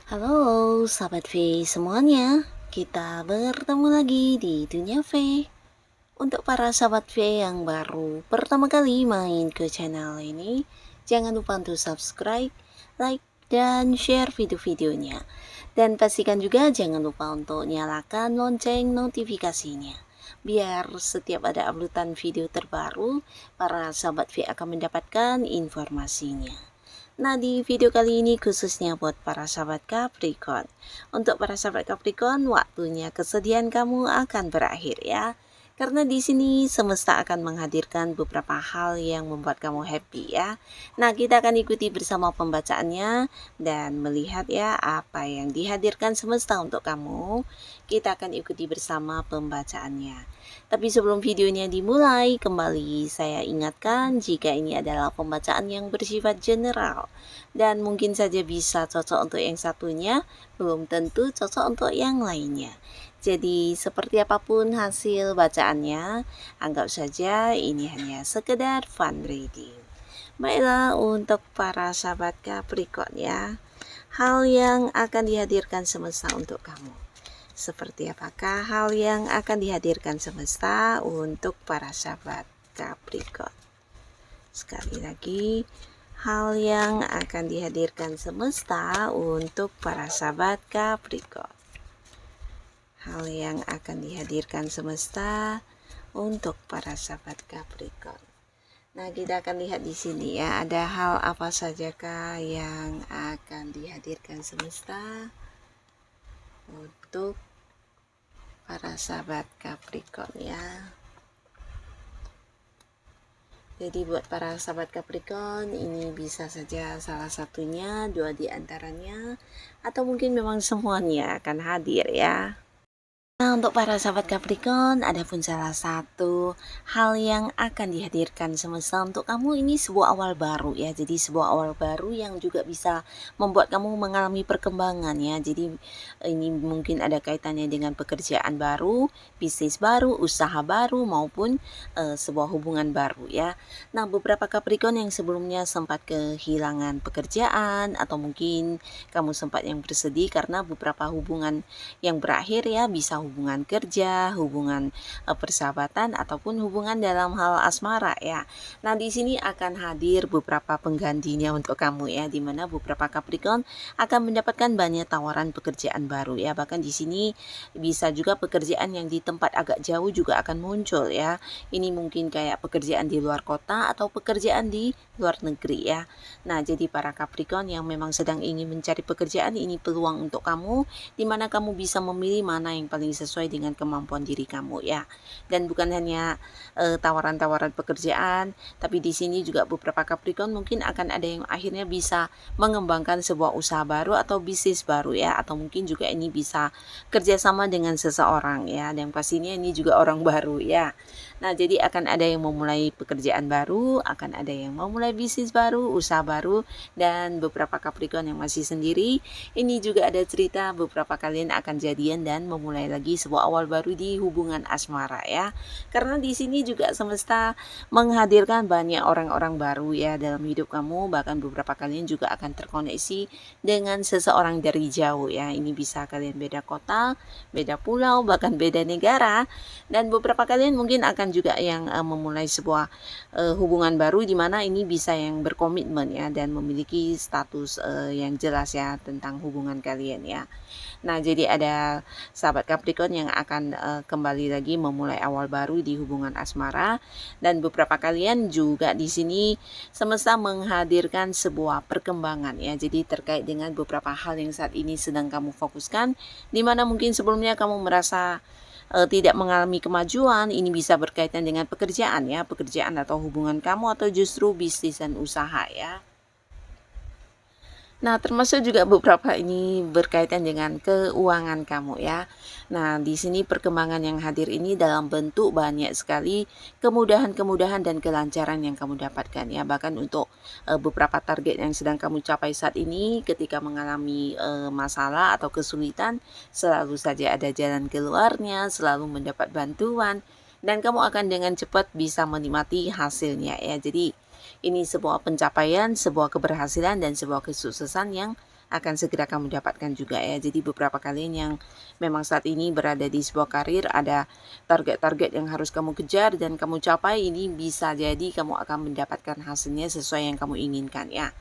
Halo sahabat V semuanya, kita bertemu lagi di Dunia V. Untuk para sahabat V yang baru pertama kali main ke channel ini, jangan lupa untuk subscribe, like, dan share video-videonya. Dan pastikan juga jangan lupa untuk nyalakan lonceng notifikasinya. Biar setiap ada uploadan video terbaru, para sahabat V akan mendapatkan informasinya. Nah, di video kali ini khususnya buat para sahabat Capricorn. Untuk para sahabat Capricorn, waktunya kesedihan kamu akan berakhir ya. Karena di sini semesta akan menghadirkan beberapa hal yang membuat kamu happy ya. Nah, kita akan ikuti bersama pembacaannya dan melihat ya apa yang dihadirkan semesta untuk kamu. Kita akan ikuti bersama pembacaannya. Tapi sebelum videonya dimulai, kembali saya ingatkan jika ini adalah pembacaan yang bersifat general dan mungkin saja bisa cocok untuk yang satunya, belum tentu cocok untuk yang lainnya. Jadi seperti apapun hasil bacaannya, anggap saja ini hanya sekedar fun reading. Baiklah, untuk para sahabat Capricorn ya, hal yang akan dihadirkan semesta untuk kamu. Seperti apakah hal yang akan dihadirkan semesta untuk para sahabat Capricorn? Sekali lagi, hal yang akan dihadirkan semesta untuk para sahabat Capricorn. Hal yang akan dihadirkan semesta untuk para sahabat Capricorn. Nah, kita akan lihat di sini ya, ada hal apa sajakah yang akan dihadirkan semesta untuk para sahabat Capricorn ya. Jadi buat para sahabat Capricorn, ini bisa saja salah satunya, dua di antaranya, atau mungkin memang semuanya akan hadir ya. Nah, untuk para sahabat Capricorn, ada pun salah satu hal yang akan dihadirkan semesta untuk kamu ini sebuah awal baru ya. Jadi sebuah awal baru yang juga bisa membuat kamu mengalami perkembangan ya. Jadi ini mungkin ada kaitannya dengan pekerjaan baru, bisnis baru, usaha baru maupun sebuah hubungan baru ya. Nah, beberapa Capricorn yang sebelumnya sempat kehilangan pekerjaan atau mungkin kamu sempat yang bersedih karena beberapa hubungan yang berakhir ya, bisa hubungan kerja, hubungan persahabatan ataupun hubungan dalam hal asmara ya. Nah, di sini akan hadir beberapa penggantinya untuk kamu ya, di mana beberapa Capricorn akan mendapatkan banyak tawaran pekerjaan baru ya. Bahkan di sini bisa juga pekerjaan yang di tempat agak jauh juga akan muncul ya. Ini mungkin kayak pekerjaan di luar kota atau pekerjaan di luar negeri ya. Nah, jadi para Capricorn yang memang sedang ingin mencari pekerjaan, ini peluang untuk kamu, di mana kamu bisa memilih mana yang paling sesuai dengan kemampuan diri kamu ya. Dan bukan hanya tawaran-tawaran pekerjaan, tapi di sini juga beberapa Capricorn mungkin akan ada yang akhirnya bisa mengembangkan sebuah usaha baru atau bisnis baru ya, atau mungkin juga ini bisa kerjasama dengan seseorang ya, dan pastinya ini juga orang baru ya. Nah, jadi akan ada yang memulai pekerjaan baru, akan ada yang memulai bisnis baru, usaha baru, dan beberapa Capricorn yang masih sendiri, ini juga ada cerita beberapa kalian akan jadian dan memulai lagi sebuah awal baru di hubungan asmara ya. Karena di sini juga semesta menghadirkan banyak orang-orang baru ya dalam hidup kamu, bahkan beberapa kalian juga akan terkoneksi dengan seseorang dari jauh ya. Ini bisa kalian beda kota, beda pulau, bahkan beda negara, dan beberapa kalian mungkin akan juga yang memulai sebuah hubungan baru, di mana ini bisa yang berkomitmen ya dan memiliki status yang jelas ya tentang hubungan kalian ya. Nah, jadi ada sahabat Capricorn yang akan kembali lagi memulai awal baru di hubungan asmara, dan beberapa kalian juga di sini semesta menghadirkan sebuah perkembangan ya. Jadi terkait dengan beberapa hal yang saat ini sedang kamu fokuskan, di mana mungkin sebelumnya kamu merasa tidak mengalami kemajuan, ini bisa berkaitan dengan pekerjaan ya, pekerjaan atau hubungan kamu, atau justru bisnis dan usaha ya. Nah, termasuk juga beberapa ini berkaitan dengan keuangan kamu ya. Nah, di sini perkembangan yang hadir ini dalam bentuk banyak sekali kemudahan-kemudahan dan kelancaran yang kamu dapatkan ya. Bahkan untuk beberapa target yang sedang kamu capai saat ini ketika mengalami masalah atau kesulitan, selalu saja ada jalan keluarnya, selalu mendapat bantuan dan kamu akan dengan cepat bisa menikmati hasilnya ya. Jadi ini sebuah pencapaian, sebuah keberhasilan, dan sebuah kesuksesan yang akan segera kamu dapatkan juga ya. Jadi beberapa kalian yang memang saat ini berada di sebuah karir, ada target-target yang harus kamu kejar dan kamu capai, ini bisa jadi kamu akan mendapatkan hasilnya sesuai yang kamu inginkan ya.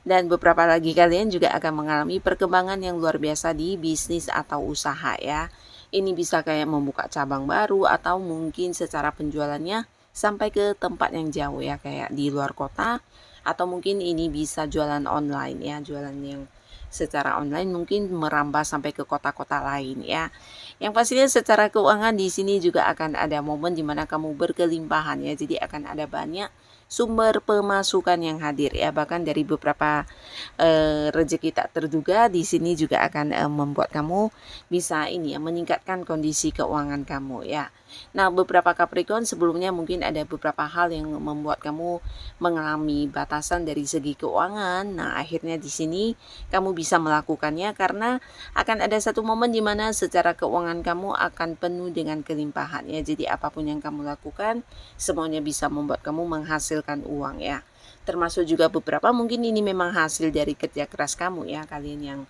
Dan beberapa lagi kalian juga akan mengalami perkembangan yang luar biasa di bisnis atau usaha ya. Ini bisa kayak membuka cabang baru atau mungkin secara penjualannya sampai ke tempat yang jauh ya, kayak di luar kota, atau mungkin ini bisa jualan online ya, jualan yang secara online mungkin merambah sampai ke kota-kota lain ya. Yang pastinya secara keuangan di sini juga akan ada momen dimana kamu berkelimpahan ya, jadi akan ada banyak sumber pemasukan yang hadir ya, bahkan dari beberapa rezeki tak terduga di sini juga akan membuat kamu bisa ini ya, meningkatkan kondisi keuangan kamu ya. Nah, beberapa Capricorn sebelumnya mungkin ada beberapa hal yang membuat kamu mengalami batasan dari segi keuangan. Nah, akhirnya di sini kamu bisa melakukannya karena akan ada satu momen di mana secara keuangan kamu akan penuh dengan kelimpahan ya. Jadi apapun yang kamu lakukan semuanya bisa membuat kamu menghasilkan uang ya. Termasuk juga beberapa mungkin ini memang hasil dari kerja keras kamu ya, kalian yang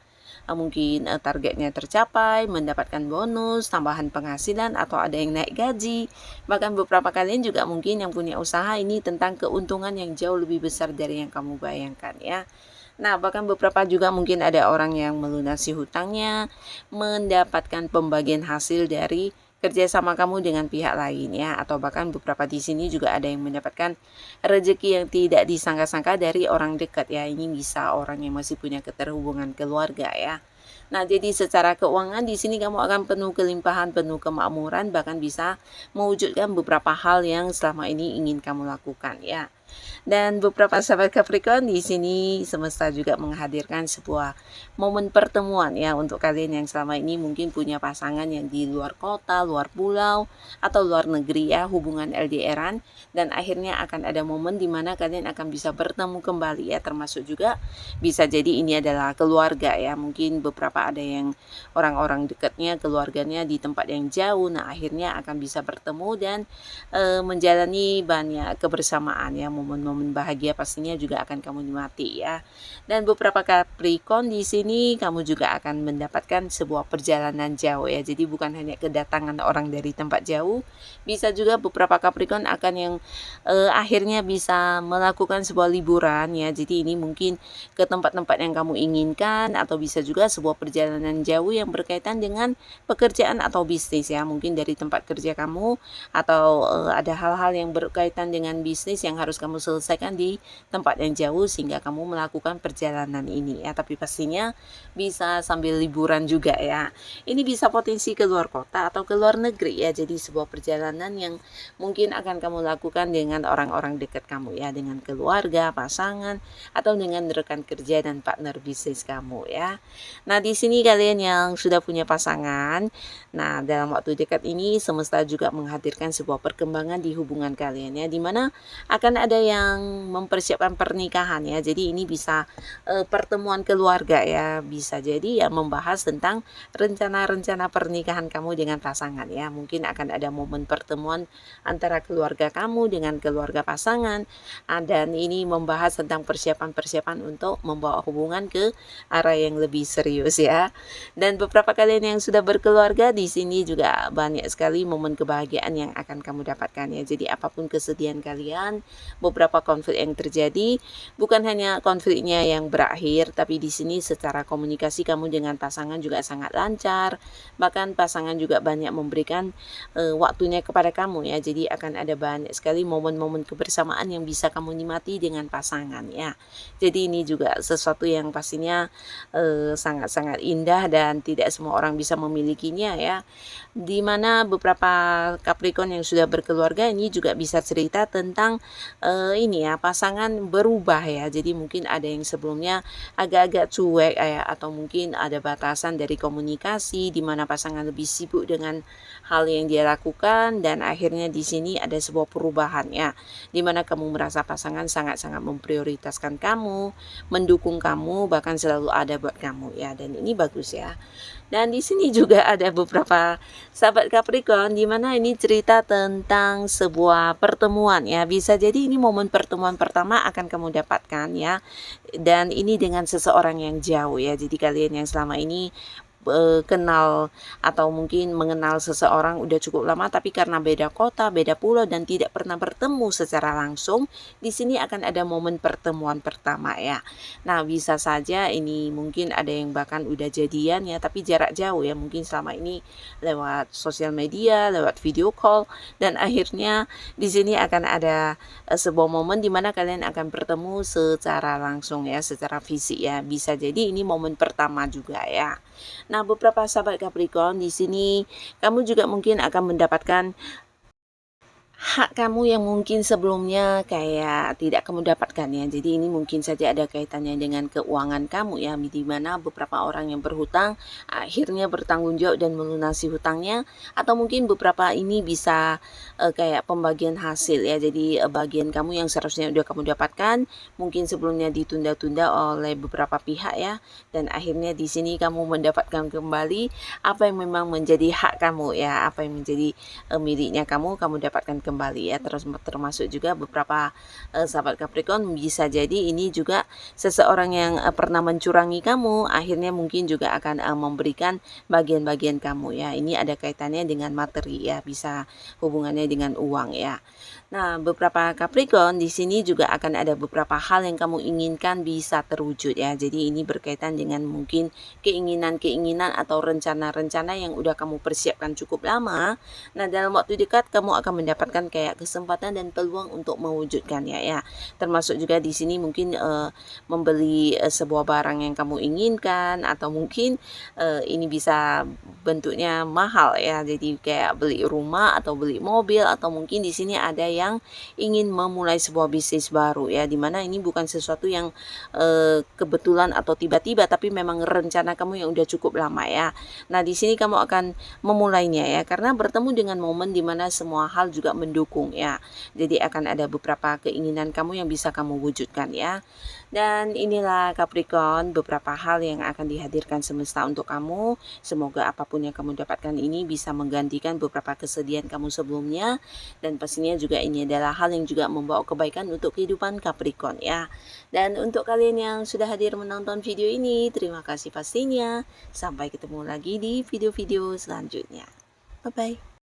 mungkin targetnya tercapai, mendapatkan bonus, tambahan penghasilan, atau ada yang naik gaji. Bahkan beberapa kalian juga mungkin yang punya usaha ini tentang keuntungan yang jauh lebih besar dari yang kamu bayangkan ya. Nah, bahkan beberapa juga mungkin ada orang yang melunasi hutangnya, mendapatkan pembagian hasil dari kerjasama kamu dengan pihak lain ya, atau bahkan beberapa di sini juga ada yang mendapatkan rezeki yang tidak disangka-sangka dari orang dekat ya. Ini bisa orang yang masih punya keterhubungan keluarga ya. Nah, jadi secara keuangan di sini kamu akan penuh kelimpahan, penuh kemakmuran, bahkan bisa mewujudkan beberapa hal yang selama ini ingin kamu lakukan ya. Dan beberapa sahabat Capricorn di sini semesta juga menghadirkan sebuah momen pertemuan ya untuk kalian yang selama ini mungkin punya pasangan yang di luar kota, luar pulau, atau luar negeri ya, hubungan LDRan, dan akhirnya akan ada momen di mana kalian akan bisa bertemu kembali ya, termasuk juga bisa jadi ini adalah keluarga ya, mungkin beberapa ada yang orang-orang dekatnya, keluarganya di tempat yang jauh, nah akhirnya akan bisa bertemu dan menjalani banyak kebersamaan ya, momen-momen bahagia pastinya juga akan kamu nikmati ya. Dan beberapa Capricorn di sini kamu juga akan mendapatkan sebuah perjalanan jauh ya. Jadi bukan hanya kedatangan orang dari tempat jauh, bisa juga beberapa Capricorn akan yang akhirnya bisa melakukan sebuah liburan ya. Jadi ini mungkin ke tempat-tempat yang kamu inginkan, atau bisa juga sebuah perjalanan jauh yang berkaitan dengan pekerjaan atau bisnis ya. Mungkin dari tempat kerja kamu, atau ada hal-hal yang berkaitan dengan bisnis yang harus kamu selesaikan di tempat yang jauh sehingga kamu melakukan perjalanan ini ya. Tapi pastinya bisa sambil liburan juga ya. Ini bisa potensi ke luar kota atau ke luar negeri ya. Jadi sebuah perjalanan yang mungkin akan kamu lakukan dengan orang-orang dekat kamu ya, dengan keluarga, pasangan, atau dengan rekan kerja dan partner bisnis kamu ya. Nah, di sini kalian yang sudah punya pasangan, nah dalam waktu dekat ini semesta juga menghadirkan sebuah perkembangan di hubungan kalian ya, dimana akan ada yang mempersiapkan pernikahan ya. Jadi ini bisa pertemuan keluarga ya, bisa jadi ya membahas tentang rencana-rencana pernikahan kamu dengan pasangan ya. Mungkin akan ada momen pertemuan antara keluarga kamu dengan keluarga pasangan, dan ini membahas tentang persiapan-persiapan untuk membawa hubungan ke arah yang lebih serius ya. Dan beberapa kalian yang sudah berkeluarga di sini juga banyak sekali momen kebahagiaan yang akan kamu dapatkan ya. Jadi apapun kesedihan kalian, beberapa konflik yang terjadi, bukan hanya konfliknya yang berakhir, tapi di sini secara komunikasi kamu dengan pasangan juga sangat lancar. Bahkan pasangan juga banyak memberikan waktunya kepada kamu ya. Jadi akan ada banyak sekali momen-momen kebersamaan yang bisa kamu nikmati dengan pasangan ya. Jadi ini juga sesuatu yang pastinya sangat-sangat indah dan tidak semua orang bisa memilikinya ya. Dimana beberapa Capricorn yang sudah berkeluarga ini juga bisa cerita tentang ini ya, pasangan berubah ya. Jadi mungkin ada yang sebelumnya agak-agak cuek ya, atau mungkin ada batasan dari komunikasi di mana pasangan lebih sibuk dengan hal yang dia lakukan, dan akhirnya di sini ada sebuah perubahan ya, di mana kamu merasa pasangan sangat-sangat memprioritaskan kamu, mendukung kamu, bahkan selalu ada buat kamu ya, dan ini bagus ya. Dan di sini juga ada beberapa sahabat Capricorn di mana ini cerita tentang sebuah pertemuan ya. Bisa jadi ini momen pertemuan pertama akan kamu dapatkan ya. Dan ini dengan seseorang yang jauh ya. Jadi kalian yang selama ini kenal atau mungkin mengenal seseorang udah cukup lama, tapi karena beda kota, beda pulau, dan tidak pernah bertemu secara langsung, di sini akan ada momen pertemuan pertama ya. Nah, bisa saja ini mungkin ada yang bahkan udah jadian ya, tapi jarak jauh ya, mungkin selama ini lewat sosial media, lewat video call, dan akhirnya di sini akan ada sebuah momen di mana kalian akan bertemu secara langsung ya, secara fisik ya. Bisa jadi ini momen pertama juga ya. Nah, beberapa sahabat Capricorn di sini kamu juga mungkin akan mendapatkan hak kamu yang mungkin sebelumnya kayak tidak kamu dapatkan ya. Jadi ini mungkin saja ada kaitannya dengan keuangan kamu ya, di mana beberapa orang yang berhutang akhirnya bertanggung jawab dan melunasi hutangnya, atau mungkin beberapa ini bisa kayak pembagian hasil ya. Jadi bagian kamu yang seharusnya udah kamu dapatkan mungkin sebelumnya ditunda-tunda oleh beberapa pihak ya, dan akhirnya di sini kamu mendapatkan kembali apa yang memang menjadi hak kamu ya, apa yang menjadi miliknya kamu dapatkan kembali ya. Terus termasuk juga beberapa sahabat Capricorn bisa jadi ini juga seseorang yang pernah mencurangi kamu akhirnya mungkin juga akan memberikan bagian-bagian kamu ya. Ini ada kaitannya dengan materi ya, bisa hubungannya dengan uang ya. Nah, beberapa Capricorn di sini juga akan ada beberapa hal yang kamu inginkan bisa terwujud ya. Jadi ini berkaitan dengan mungkin keinginan-keinginan atau rencana-rencana yang udah kamu persiapkan cukup lama. Nah, dalam waktu dekat kamu akan mendapatkan kayak kesempatan dan peluang untuk mewujudkannya ya. Termasuk juga di sini mungkin membeli sebuah barang yang kamu inginkan, atau mungkin ini bisa bentuknya mahal ya. Jadi kayak beli rumah atau beli mobil, atau mungkin di sini ada yang ingin memulai sebuah bisnis baru ya, dimana ini bukan sesuatu yang kebetulan atau tiba-tiba, tapi memang rencana kamu yang udah cukup lama ya. Nah, di sini kamu akan memulainya ya, karena bertemu dengan momen dimana semua hal juga mendukung ya. Jadi akan ada beberapa keinginan kamu yang bisa kamu wujudkan ya. Dan inilah Capricorn beberapa hal yang akan dihadirkan semesta untuk kamu. Semoga apapun yang kamu dapatkan ini bisa menggantikan beberapa kesedihan kamu sebelumnya, dan pastinya juga ini adalah hal yang juga membawa kebaikan untuk kehidupan Capricorn ya. Dan untuk kalian yang sudah hadir menonton video ini, terima kasih pastinya. Sampai ketemu lagi di video-video selanjutnya. Bye bye.